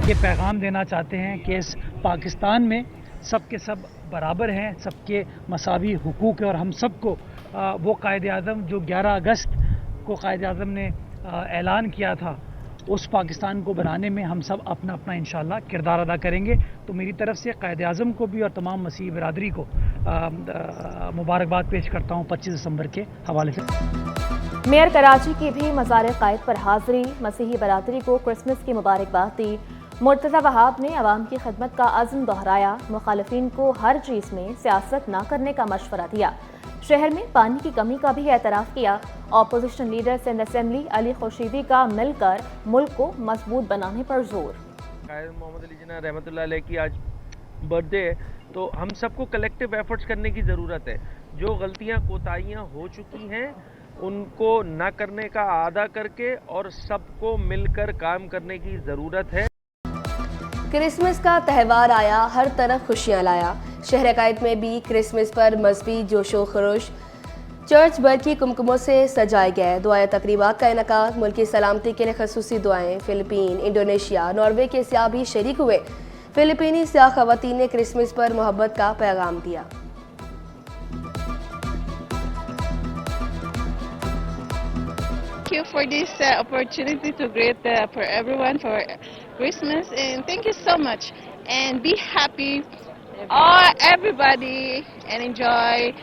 ये पैगाम देना चाहते हैं कि इस पाकिस्तान में सब के सब बराबर हैं, सबके मसावी हुकूक है और हम सबको वो कायद-ए-आज़म जो 11 अगस्त को कायद-ए-आज़म ने ऐलान किया था, उस पाकिस्तान को बनाने में हम सब अपना अपना इंशाअल्लाह किरदार अदा करेंगे। तो मेरी तरफ से कायद-ए-आज़म को भी और तमाम मसीही बिरादरी को मुबारकबाद पेश करता हूँ 25 दिसंबर के हवाले से। मेयर कराची की भी मज़ार क़ायद पर हाज़िरी, मसीही बरादरी को क्रिसमस की मुबारकबाद दी। मुर्तज़ा वहाब ने अवाम की खिदमत का अज़्म दोहराया, मुखालिफिन को हर चीज़ में सियासत न करने का मशवरा दिया। शहर में पानी की कमी का भी एतराफ़ किया। Opposition leader Sindh assembly Ali Khurshidi का मिलकर मुल्क को मजबूत बनाने पर जोर। मोहम्मद अली जिन्ना रहमतुल्लाह अलैह की आज बर्थडे है, तो हम सबको कलेक्टिव एफर्ट्स करने की ज़रूरत है। जो गलतियाँ कोताहियाँ हो चुकी हैं उनको न करने का आदा करके और सबको मिलकर काम करने की ज़रूरत है। क्रिसमस का त्यौहार आया, हर तरफ खुशियां लाया। शहर क़ायद में भी क्रिसमस पर मजहबी जोशो खरोश चर्च भर की कुमकुमों से सजाए गए। दुआएं तकरीबात का इनकाद, मुल्क की सलामती के लिए खसूसी दुआएं। फिलिपीन, इंडोनेशिया, नॉर्वे के सियाह भी शरीक हुए। फिलिपीनी सियाह खवातीन ने क्रिसमस पर मोहब्बत का पैगाम दिया। Thank you for this opportunity to greet for everyone for Christmas, and thank you so much, and be happy everybody and enjoy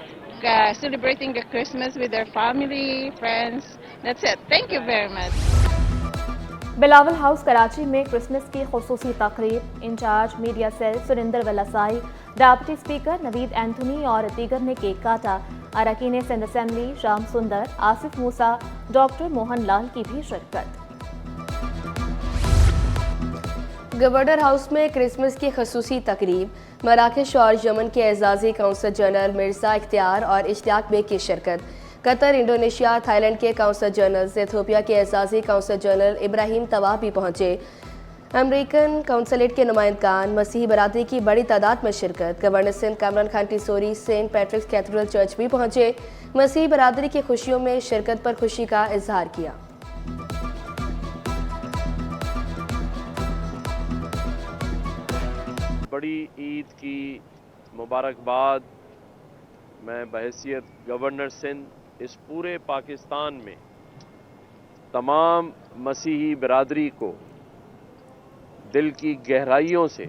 celebrating the Christmas with their family, friends. That's it. Thank you very much. Bilawal House Karachi में Christmas की खुसूसी तकरीब। Incharge media cell Surinder Vallasai, deputy speaker Naveed Anthony और दीगर ने cake काटा। अरकान Sindh assembly शाम सुंदर, आसिफ मूसा, डॉक्टर मोहन लाल की भी शिरकत। गवर्नर हाउस में क्रिसमस की खसूसी तकरीब। मराकश और यमन के एजाजी काउंसल जनरल मिर्जा इख्तियार और इश्तियाक बेग की शिरकत। कतर, इंडोनेशिया, थाईलैंड के काउंसल जनरल, इथियोपिया के एजाजी काउंसल जनरल इब्राहिम तवाह भी पहुंचे। अमेरिकन काउंसलेट के नुमाइंदगान, मसीही बरादरी की बड़ी तादाद में शिरकत। Governor Sindh Kamran Khan Tessori Saint Patrick's cathedral church भी पहुंचे। मसीही बरादरी की खुशियों में शिरकत पर खुशी का इजहार किया। बड़ी ईद की मुबारकबाद मैं बहैसियत गवर्नर सिंध इस पूरे पाकिस्तान में तमाम मसीही बिरादरी को दिल की गहराइयों से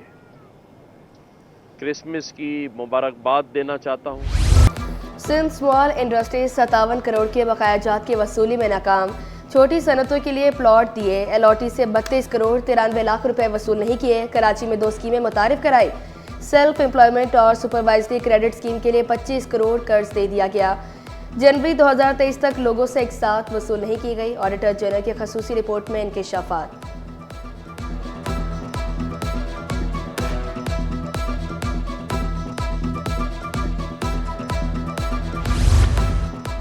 क्रिसमस की मुबारकबाद देना चाहता हूँ। सिंध स्मॉल इंडस्ट्रीज 57 करोड़ के बकायाजात की वसूली में नाकाम। छोटी सनतों के लिए प्लॉट दिए, एलओटी से 32 करोड़ 93 लाख रुपए वसूल नहीं किए। कराची में 2 स्कीमें मुतारिफ कराई। सेल्फ एम्प्लॉयमेंट और सुपरवाइजरी क्रेडिट स्कीम के लिए 25 करोड़ कर्ज दे दिया गया। जनवरी 2023 तक लोगों से एक साथ वसूल नहीं की गई। ऑडिटर जनरल की खसूसी रिपोर्ट में इंकशाफात।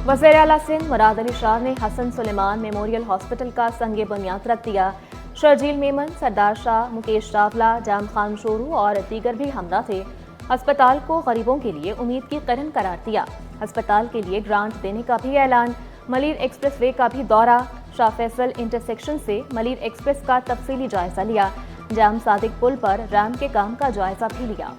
वज़ीर आला सिंध मुराद अली शाह ने हसन सुलेमान मेमोरियल हॉस्पिटल का संगे बुनियाद रख दिया। शर्जील मेमन, सरदार शाह, मुकेश चावला, जाम खान शोरू और दीगर भी हमला थे। अस्पताल को गरीबों के लिए उम्मीद की किरण करार दिया। अस्पताल के लिए ग्रांट देने का भी ऐलान। मलिर एक्सप्रेस वे का भी दौरा। शाह फैसल इंटरसेक्शन से मलिर एक्सप्रेस का तफसीली जायजा लिया। जाम सादिक पुल पर रैम के काम का जायजा भी लिया।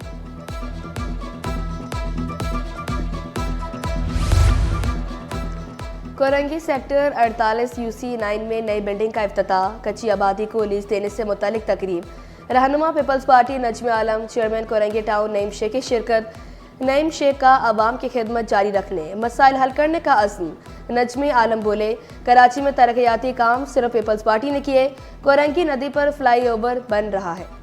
कोरंगी सेक्टर 48 UC9 में नई बिल्डिंग का इफ्तिताह। कच्ची आबादी को लीज देने से मुतालिक तकरीब। रहनुमा पीपल्स पार्टी नजम आलम, चेयरमैन कोरंगी टाउन नईम शेख की शिरकत। नईम शेख का आवाम की खिदमत जारी रखने, मसाइल हल करने का अज़्म। नजम आलम बोले, कराची में तरक्याती काम सिर्फ पीपल्स पार्टी ने किए। कोरंगी नदी पर फ्लाई ओवर बन रहा है।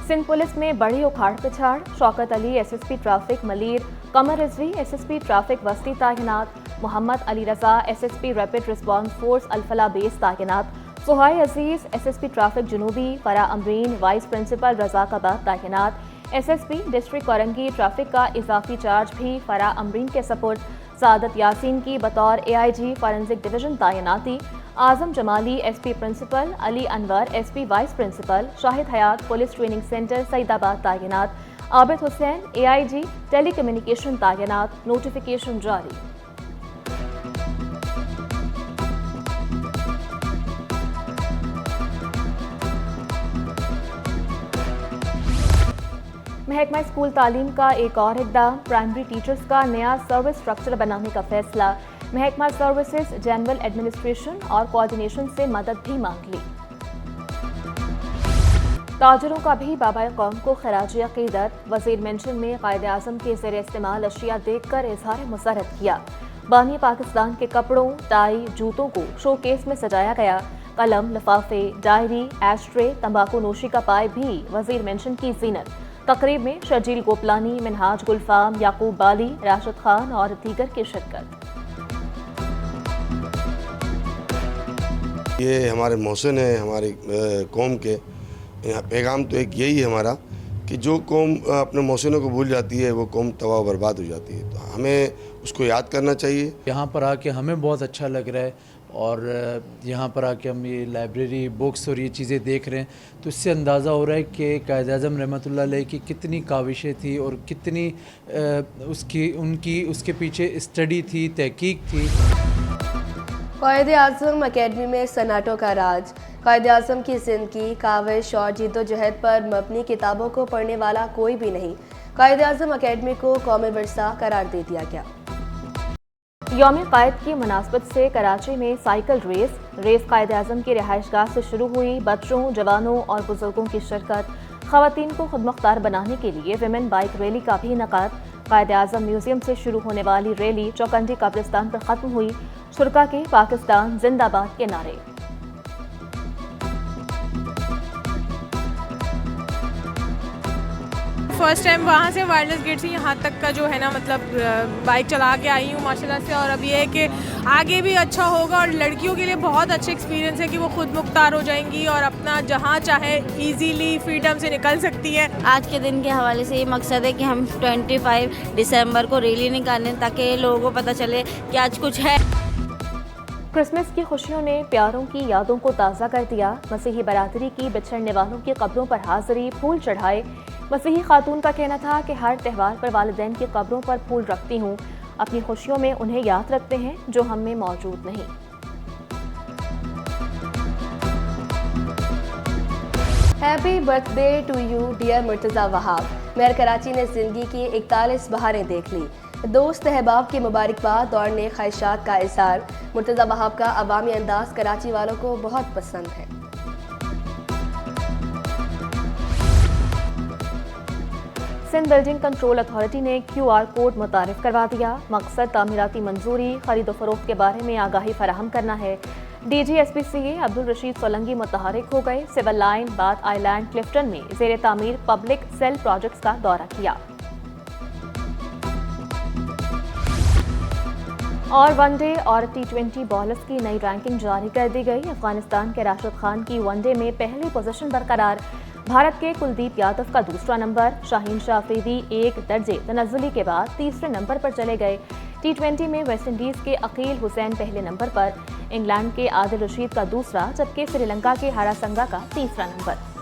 सिंध पुलिस में बड़ी उखाड़ पिछाड़। शौकत अली SSP ट्रैफिक मलीर, कमर रिजवी SSP ट्रैफिक वस्ती तैनात। मोहम्मद अली रजा SSP rapid response force Alfalah base तैनात। सुहाई अजीज SSP ट्रैफिक जुनूबी। फरा अमरीन वाइस प्रिंसिपल रजाकाबाद तैनात। SSP डिस्ट्रिक्ट कोरंगी ट्रैफिक का इजाफी चार्ज भी फरा अमरीन के सपुर्द। सादत यासीन की बतौर AIG फॉरेंसिक डिवीजन तैनाती। Azam Jamali SP principal, Ali Anwar SP vice principal. Shahid Hayat police training centre Saidabad तैनात। Abid Hussain AIG telecommunication तैनात। नोटिफिकेशन जारी। महकमा स्कूल तालीम का एक और इक़दाम, प्राइमरी टीचर्स का नया सर्विस स्ट्रक्चर बनाने का फैसला। महकमा सर्विसेज जनरल एडमिनिस्ट्रेशन और कोऑर्डिनेशन से मदद भी मांग ली। ताजरों का भी बाबा कौम को खराज अकीदत। वज़ीर मेंशन ने कायद-ए-आज़म के ज़ेर इस्तेमाल अशिया देखकर इजहार मसरत किया। बानी पाकिस्तान के कपड़ों, टाई, जूतों को शोकेस में सजाया गया। कलम, लिफाफे, डायरी, एशट्रे, तंबाकू नोशी का पाए भी वज़ीर मेंशन की जीनत। तकरीब में शर्जील गोपलानी, मिनहाज गुलफाम, याकूब बाली, राशिद खान और दीगर की शिरकत। ये हमारे मोहसिन है, हमारी कौम के पैगाम तो एक यही है हमारा कि जो कौम अपने मोहसिनों को भूल जाती है वो कौम तबाह बर्बाद हो जाती है। तो हमें उसको याद करना चाहिए। यहाँ पर आके हमें बहुत अच्छा लग रहा है और यहाँ पर आके हम ये लाइब्रेरी, बुक्स और ये चीज़ें देख रहे हैं तो इससे अंदाज़ा हो रहा है कि कायद-ए-आज़म रहमतुल्लाह अलैह की कितनी काविशें थी और कितनी उसके पीछे स्टडी थी, तहकीक थी। कायद-ए-आज़म अकेडमी में सन्नाटों का राज। कायद-ए-आज़म की ज़िंदगी, काविश और जद्दोजहद पर मबनी किताबों को पढ़ने वाला कोई भी नहीं। कायद-ए-आज़म अकेडमी को कौमी विरसा करार दे दिया गया। यौम कायद की मुनासबत से कराची में साइकिल रेस कायद-ए-आज़म की रिहाइशगाह से शुरू हुई। बच्चों, जवानों और बुजुर्गों की शिरकत। ख़वातीन को खुदमुख्तार बनाने के लिए विमेन बाइक रैली का भी इनेकाद। कायद-ए-आज़म म्यूजियम से शुरू होने वाली रैली चौकंडी कब्रिस्तान पर ख़त्म हुई। शुरका के पाकिस्तान जिंदाबाद के नारे। फर्स्ट टाइम वहाँ से वायरलेस गेट से यहाँ तक का जो है ना, मतलब बाइक चला के आई हूँ माशाल्लाह से। और अब ये है कि आगे भी अच्छा होगा और लड़कियों के लिए बहुत अच्छा एक्सपीरियंस है कि वो खुद मुख्तार हो जाएंगी और अपना जहाँ चाहे इजीली फ्रीडम से निकल सकती है। आज के दिन के हवाले से ये मकसद है कि हम 25 दिसंबर को रैली निकालें ताकि लोगों को पता चले कि आज कुछ है। क्रिसमस की खुशियों ने प्यारों की यादों को ताज़ा कर दिया। मसीही बरादरी की बिछड़ने वालों की कब्रों पर हाजिरी, फूल चढ़ाए। मसीही खातून का कहना था कि हर त्यौहार पर वालिदैन की कब्रों पर फूल रखती हूँ। अपनी खुशियों में उन्हें याद रखते हैं जो हम में मौजूद नहीं। Happy birthday to you dear Murtaza Wahab. Mayor Karachi ने ज़िंदगी की 41 बहारें देख ली। दोस्त अहबाब की मुबारकबाद और नेक ख्वाहिशात का इज़हार। मुर्तज़ा वहाब का अवामी अंदाज कराची वालों को बहुत पसंद है। सिंध बिल्डिंग कंट्रोल अथॉरिटी ने QR कोड मुतारिफ करवा दिया। मकसद तामीराती मंजूरी, खरीदो फरोख्त के बारे में आगाही फराहम करना है। DG SPCA अब्दुल रशीद सोलंगी मुतहरिक हो गए। Civil line, Bath Island, Clifton में ज़ेर तामीर पब्लिक सेल प्रोजेक्ट्स का दौरा किया। और वनडे और T20 बॉलर्स की नई रैंकिंग जारी कर दी गई। अफगानिस्तान के राशिद खान की वनडे में पहली पोजीशन बरकरार। भारत के कुलदीप यादव का दूसरा नंबर। शाहीन शाह अफरीदी एक दर्जे तनज़्ज़ुली के बाद तीसरे नंबर पर चले गए। T20 में वेस्ट इंडीज़ के अकील हुसैन पहले नंबर पर, इंग्लैंड के आदिल रशीद का दूसरा, जबकि श्रीलंका के हारासंगा का तीसरा नंबर।